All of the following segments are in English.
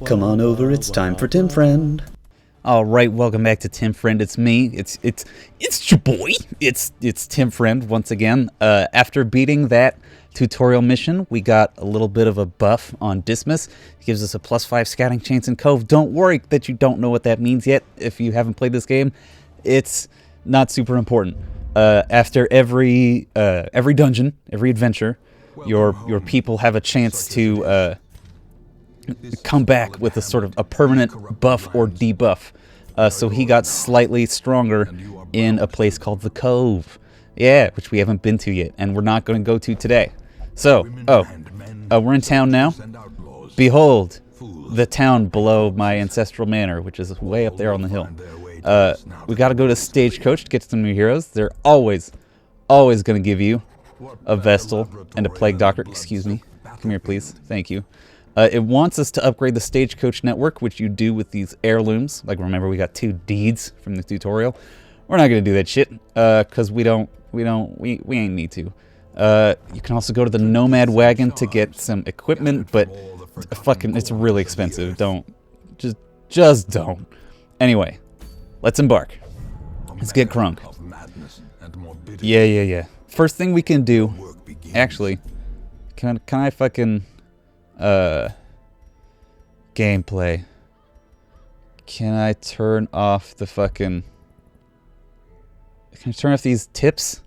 Come on over, it's time for Tim Friend. All right, welcome back to Tim Friend. It's me. It's your boy. It's Tim Friend once again. After beating that tutorial mission, we got a little bit of a buff on Dismiss. It gives us a +5 scouting chance in Cove. Don't worry that you don't know what that means yet. If you haven't played this game, it's not super important. After every dungeon, every adventure, your people have a chance to come back with a sort of a permanent buff or debuff. So he got slightly stronger in a place called the Cove. Yeah, which we haven't been to yet, and we're not going to go to today. So, we're in town now. Behold, the town below my ancestral manor, which is way up there on the hill. We got to go to Stagecoach to get some new heroes. They're always going to give you a Vestal and a Plague Doctor. Excuse me. Come here, please. Thank you. It wants us to upgrade the Stagecoach network, which you do with these heirlooms. Like, remember, we got 2 deeds from the tutorial. We're not gonna do that shit, cause we ain't need to. You can also go to the Nomad Wagon to get some equipment, but fucking, it's really expensive. Just don't. Anyway, let's embark. Let's get crunk. Yeah. First thing we can do, actually, can I fucking gameplay? Can I turn off the fucking... Can I turn off these tips?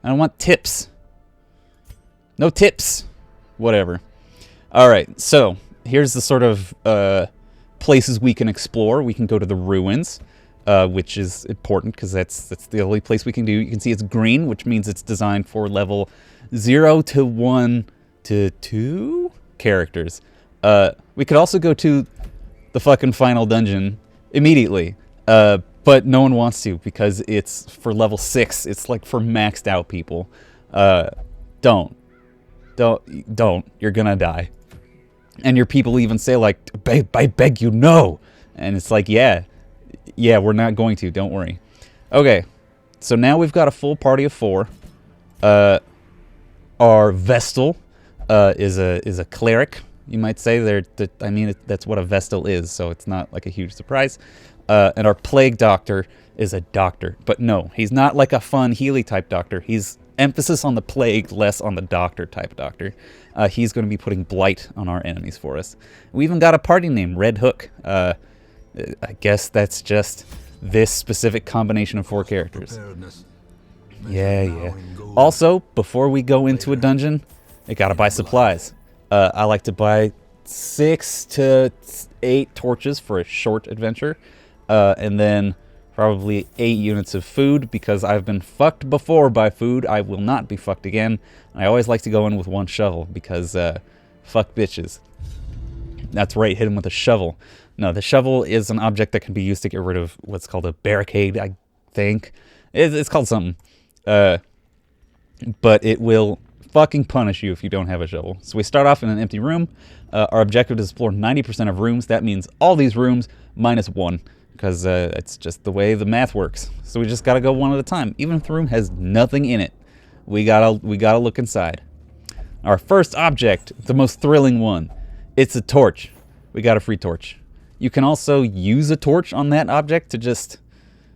I don't want tips. No tips. Whatever. Alright, so here's the sort of places we can explore. We can go to the ruins, which is important because that's the only place we can do. You can see it's green, which means it's designed for level 0 to 1 to 2 characters. We could also go to the fucking final dungeon immediately, but no one wants to because it's for level 6. It's like for maxed out people. Don't. You're gonna die. And your people even say like, I beg you, no. And it's like, yeah, we're not going to. Don't worry. Okay, so now we've got a full party of 4. Our Vestal is a cleric, you might say. That's what a Vestal is, so it's not like a huge surprise. And our Plague Doctor is a doctor. But no, he's not like a fun Healy type doctor. He's emphasis on the plague, less on the doctor type doctor. He's going to be putting blight on our enemies for us. We even got a party name, Red Hook. I guess that's just this specific combination of 4 characters. Yeah. Also, before we go into a dungeon, you gotta buy supplies. I like to buy 6 to 8 torches for a short adventure, and then probably 8 units of food, because I've been fucked before by food. I will not be fucked again. I always like to go in with 1 shovel, because fuck bitches. That's right, hit him with a shovel. No, the shovel is an object that can be used to get rid of what's called a barricade, I think. It's called something. But it will fucking punish you if you don't have a shovel. So we start off in an empty room. Our objective is to explore 90% of rooms. That means all these rooms minus 1, because it's just the way the math works. So we just gotta go one at a time. Even if the room has nothing in it, we gotta look inside. Our first object, the most thrilling one, it's a torch. We got a free torch. You can also use a torch on that object to just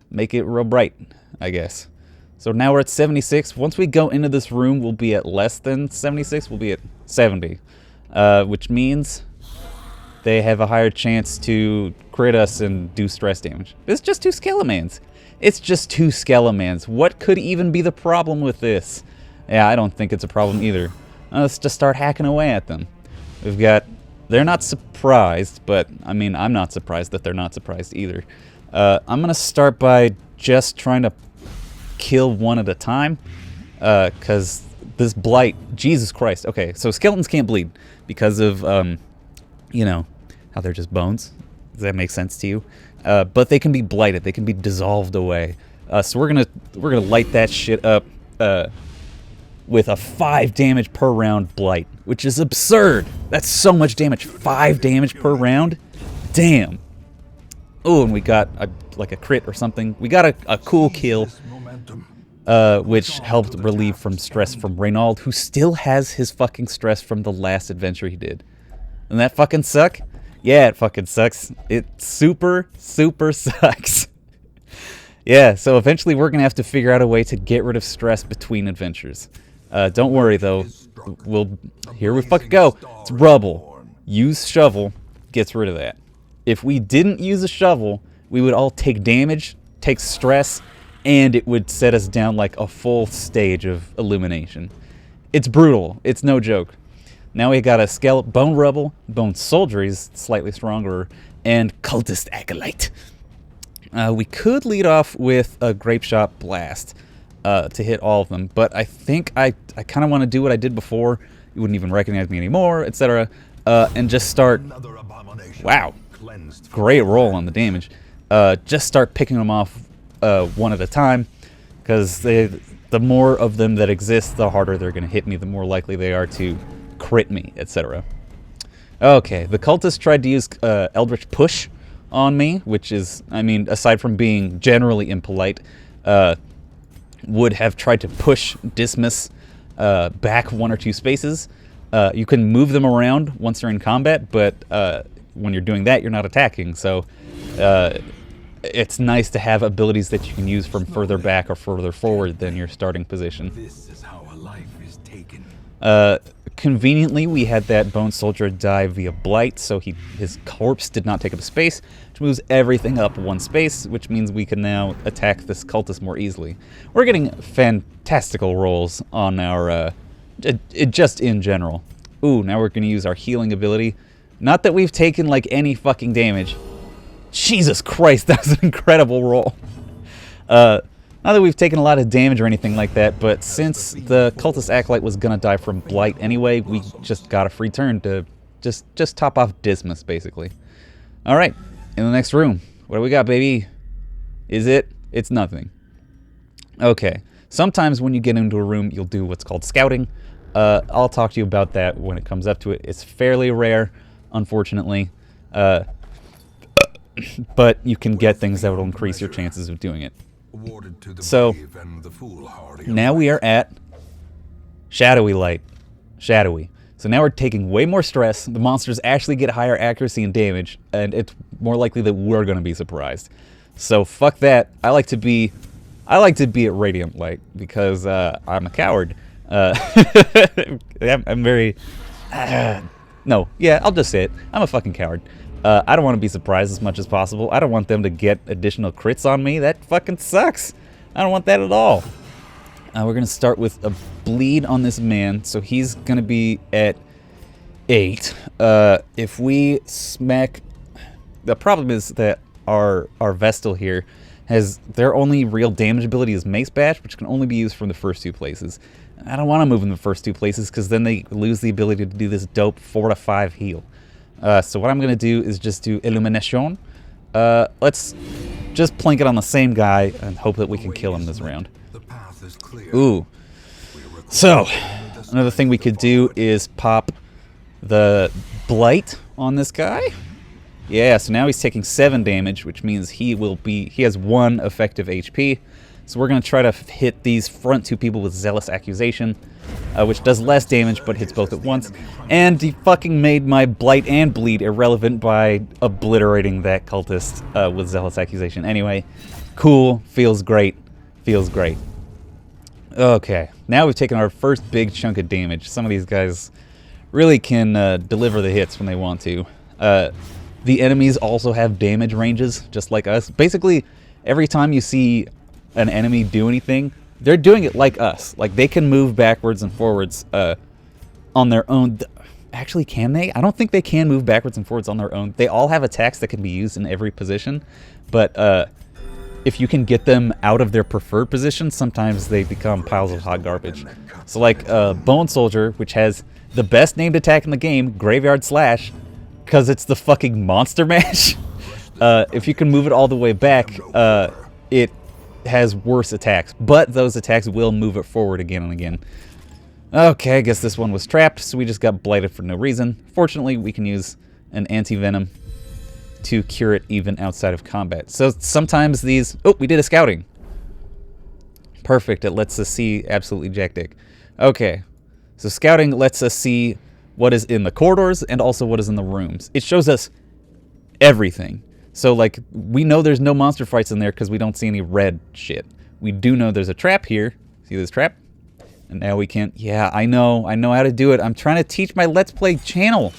make it real bright, I guess. So now we're at 76. Once we go into this room, we'll be at less than 76. We'll be at 70, which means they have a higher chance to crit us and do stress damage. It's just 2 Skelemans. It's just 2 Skelemans. What could even be the problem with this? Yeah, I don't think it's a problem either. Let's just start hacking away at them. We've got... They're not surprised, but, I mean, I'm not surprised that they're not surprised either. I'm going to start by just trying to kill 1 at a time, because this blight, Jesus Christ. Okay, so skeletons can't bleed because of, you know, how they're just bones. Does that make sense to you? But they can be blighted. They can be dissolved away. So we're gonna light that shit up with a 5 damage per round blight, which is absurd. That's so much damage. 5 damage per round? Damn. Oh, and we got like a crit or something. We got a cool kill, which helped relieve from stress from Reynald, who still has his fucking stress from the last adventure he did. Doesn't that fucking suck? Yeah, it fucking sucks. It super, super sucks. Yeah, so eventually we're going to have to figure out a way to get rid of stress between adventures. Don't worry, though. Here we fucking go. It's rubble. Use shovel. Gets rid of that. If we didn't use a shovel, we would all take damage, take stress, and it would set us down like a full stage of illumination. It's brutal. It's no joke. Now we got a skeleton, bone rubble, bone soldier is slightly stronger, and cultist acolyte. We could lead off with a grape shot blast to hit all of them, but I think I kind of want to do what I did before. You wouldn't even recognize me anymore, etc. And just start. Wow, great roll on the damage. Just start picking them off one at a time, because the more of them that exist, the harder they're going to hit me, the more likely they are to crit me, etc. Okay, the cultist tried to use Eldritch Push on me, which is, I mean, aside from being generally impolite, would have tried to push Dismas back 1 or 2 spaces. You can move them around once you're in combat, but when you're doing that, you're not attacking, so it's nice to have abilities that you can use from further back or further forward than your starting position. This is how a life is taken. Conveniently, we had that bone soldier die via blight, so his corpse did not take up space, which moves everything up 1 space, which means we can now attack this cultist more easily. We're getting fantastical rolls on our, just in general. Ooh, now we're going to use our healing ability. Not that we've taken, like, any fucking damage. Jesus Christ, that was an incredible roll. Not that we've taken a lot of damage or anything like that, but since the cultist acolyte was gonna die from blight anyway, we just got a free turn to just top off Dismas, basically. All right, in the next room, what do we got, baby? Is it? It's nothing. Okay, sometimes when you get into a room, you'll do what's called scouting. I'll talk to you about that when it comes up to it. It's fairly rare, unfortunately, but you can get things that will increase your chances of doing it. So, now we are at Shadowy Light. Shadowy. So now we're taking way more stress, the monsters actually get higher accuracy and damage, and it's more likely that we're going to be surprised. So fuck that. I like to be at Radiant Light, because I'm a coward. I'm very... no, yeah, I'll just say it. I'm a fucking coward. I don't want to be surprised as much as possible. I don't want them to get additional crits on me. That fucking sucks. I don't want that at all. We're going to start with a bleed on this man. So he's going to be at 8. If we smack... The problem is that our Vestal here has... Their only real damage ability is Mace Bash, which can only be used from the first 2 places. I don't want to move in the first 2 places, because then they lose the ability to do this dope 4 to 5 heal. So what I'm going to do is just do Illumination. Let's just plink it on the same guy and hope that we can kill him this round. Ooh. So, another thing we could do is pop the Blight on this guy. Yeah, so now he's taking 7 damage, which means he has 1 effective HP. So we're going to try to hit these front 2 people with Zealous Accusation, which does less damage but hits both at once. And he fucking made my Blight and Bleed irrelevant by obliterating that cultist with Zealous Accusation. Anyway, cool, feels great, feels great. Okay, now we've taken our first big chunk of damage. Some of these guys really can deliver the hits when they want to. The enemies also have damage ranges, just like us. Basically, every time you see an enemy do anything, they're doing it like us. Like, they can move backwards and forwards on their own. Actually, can they? I don't think they can move backwards and forwards on their own. They all have attacks that can be used in every position, but if you can get them out of their preferred position, sometimes they become piles of hot garbage. So like Bone Soldier, which has the best named attack in the game, Graveyard Slash, because it's the fucking Monster Mash. If you can move it all the way back, it has worse attacks, but those attacks will move it forward again and again. Okay, I guess this one was trapped, so we just got blighted for no reason. Fortunately, we can use an anti-venom to cure it even outside of combat. So sometimes these... Oh, we did a scouting. Perfect, it lets us see absolutely jack dick. Okay, so scouting lets us see what is in the corridors and also what is in the rooms. It shows us everything. So, like, we know there's no monster fights in there because we don't see any red shit. We do know there's a trap here. See this trap? And now we can't... Yeah, I know how to do it. I'm trying to teach my Let's Play channel.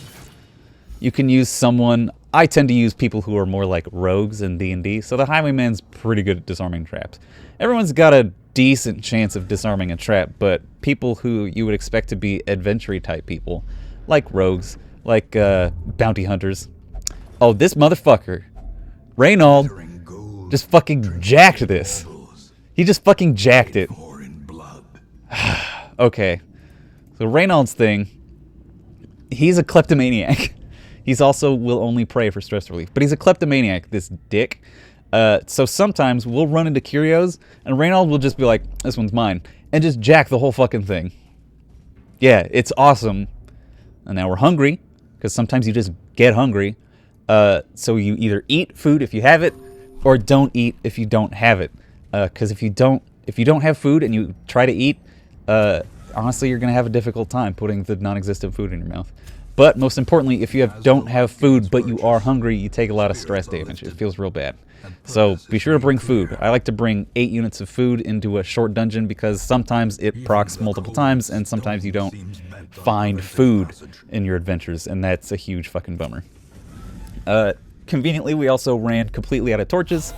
You can use someone... I tend to use people who are more like rogues in D&D, so the Highwayman's pretty good at disarming traps. Everyone's got a decent chance of disarming a trap, but people who you would expect to be adventure type people, like rogues, like bounty hunters. Oh, this motherfucker, Reynold, just fucking jacked this. He just fucking jacked it. Okay, so Reynold's thing, he's a kleptomaniac. He's also will only pray for stress relief. But he's a kleptomaniac, this dick. So sometimes we'll run into curios, and Reynold will just be like, this one's mine, and just jack the whole fucking thing. Yeah, it's awesome. And now we're hungry, because sometimes you just get hungry. So you either eat food if you have it, or don't eat if you don't have it. Because if you don't have food and you try to eat, honestly, you're going to have a difficult time putting the non-existent food in your mouth. But most importantly, if you don't have food but you are hungry, you take a lot of stress damage. It feels real bad. So be sure to bring food. I like to bring 8 units of food into a short dungeon because sometimes it procs multiple times and sometimes you don't find food in your adventures, and that's a huge fucking bummer. Conveniently, we also ran completely out of torches.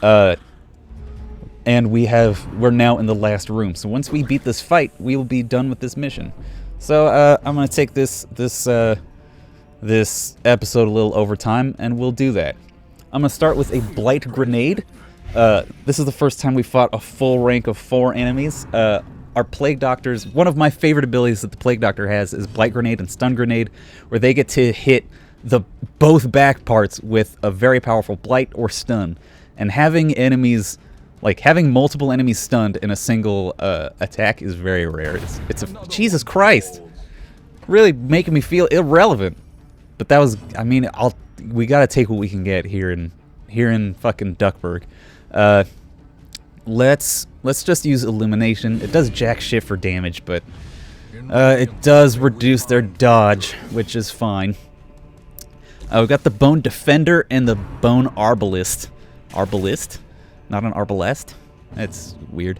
And we're now in the last room. So once we beat this fight, we will be done with this mission. So I'm gonna take this episode a little over time, and we'll do that. I'm gonna start with a blight grenade. This is the first time we fought a full rank of 4 enemies. Our plague doctors, one of my favorite abilities that the plague doctor has is blight grenade and stun grenade, where they get to hit both back parts with a very powerful blight or stun, and having multiple enemies stunned in a single attack is very rare. It's Jesus Christ, really making me feel irrelevant. But that was, I mean, we gotta take what we can get here in fucking Duckburg. Let's just use illumination. It does jack shit for damage, but it does reduce their dodge, which is fine. We've got the Bone Defender and the Bone Arbalist. Arbalist? Not an arbalest? That's weird.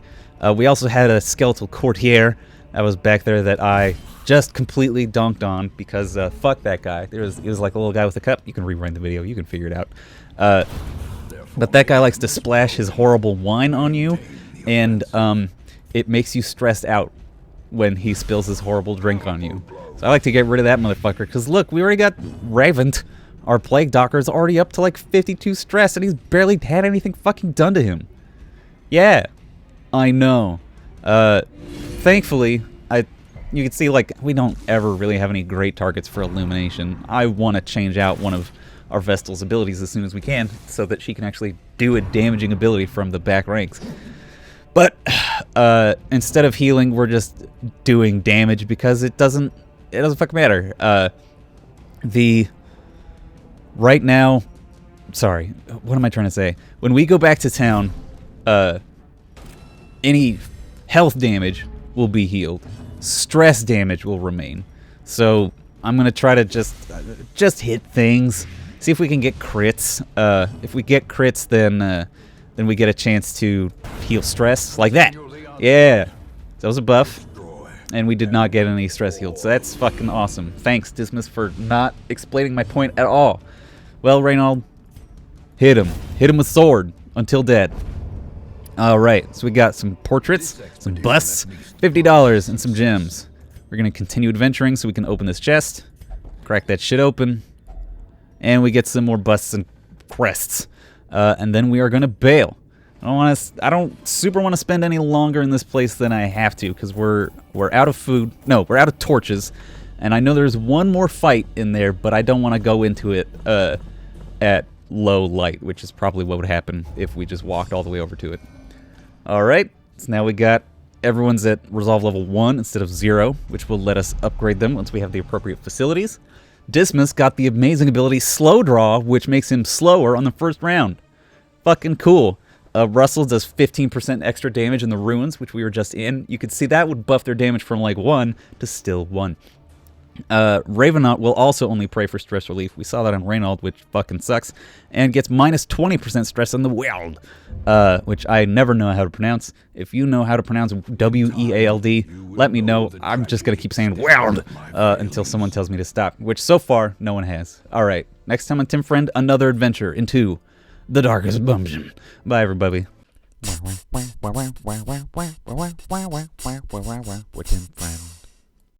We also had a Skeletal Courtier that was back there that I just completely dunked on because fuck that guy. He was like a little guy with a cup. You can rewind the video. You can figure it out. But that guy likes to splash his horrible wine on you, and it makes you stressed out when he spills his horrible drink on you. So I like to get rid of that motherfucker because look, we already got Ravent. Our plague doctor's already up to like 52 stress, and he's barely had anything fucking done to him. Yeah, I know. Thankfully, you can see like we don't ever really have any great targets for illumination. I want to change out one of our Vestal's abilities as soon as we can, so that she can actually do a damaging ability from the back ranks. But instead of healing, we're just doing damage because it doesn't fucking matter. Right now, sorry, what am I trying to say? When we go back to town, any health damage will be healed. Stress damage will remain. So I'm gonna try to just hit things. See if we can get crits. If we get crits, then we get a chance to heal stress like that. Yeah, that was a buff. And we did not get any stress healed, so that's fucking awesome. Thanks, Dismas, for not explaining my point at all. Well, Reynold, hit him. Hit him with sword until dead. Alright, so we got some portraits, some busts, $50, and some gems. We're going to continue adventuring so we can open this chest, crack that shit open, and we get some more busts and crests. And then we are going to bail. I don't super want to spend any longer in this place than I have to, because we're out of food. No, we're out of torches. And I know there's one more fight in there, but I don't want to go into it at low light, which is probably what would happen if we just walked all the way over to it. Alright, so now we got everyone's at resolve level 1 instead of 0, which will let us upgrade them once we have the appropriate facilities. Dismas got the amazing ability Slow Draw, which makes him slower on the first round. Fucking cool. Russell does 15% extra damage in the ruins, which we were just in. You could see that would buff their damage from like 1 to still 1. Ravenaut will also only pray for stress relief. We saw that on Reynold, which fucking sucks, and gets minus 20% stress on the Weald, which I never know how to pronounce. If you know how to pronounce W-E-A-L-D, let me know. I'm just going to keep saying Weald until someone tells me to stop, which so far no one has. All right, next time on Tim Friend, another adventure into the darkest dungeon. Bye, everybody. Tim Friend.